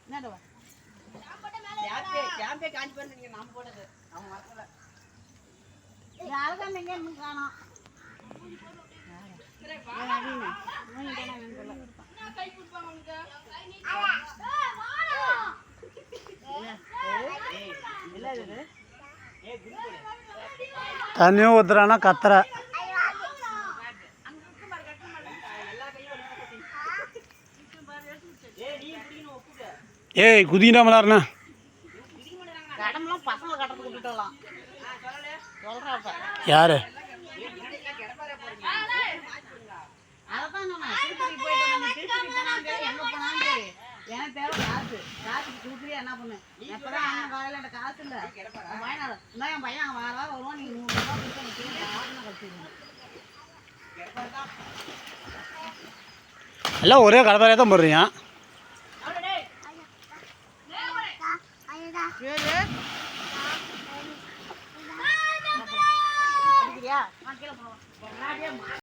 என்னடா கேம்பே காஞ்சி பண்ணி நீங்க நாம போட்டது அவன் வரல யாரும் எங்க இன்னும் காணோம் தண்ணியும் ஊத்துறானா கத்துற ஏய் குதினா மலாருண்ணா கடமெல்லாம் பசங்களை கட்டத்துக்கு விட்டுட்டோம் சொல்றப்ப யாரு அதான் சொன்னேன் திருப்பதி போயிட்டு வந்து திருப்பதி போனாலும் சரி எங்க போனாலும் சரி எனக்கு தேவை காசு காசுக்கு கொடுக்குறியா என்ன பண்ணு எப்பதான் அண்ணன் காலையில் என்கிட்ட காசு இல்லை பையனால இல்லை என் பையன் அவன் வார வாரம் வருவான் நீங்கள் 100 ரூபா கொடுத்து எனக்கு ஆசனை கழிச்சிருங்க எல்லாம் ஒரே கடப்பாறையாக தான் போடுறீங்க அடிக்கிறியா நான் கீழே போடுவேன்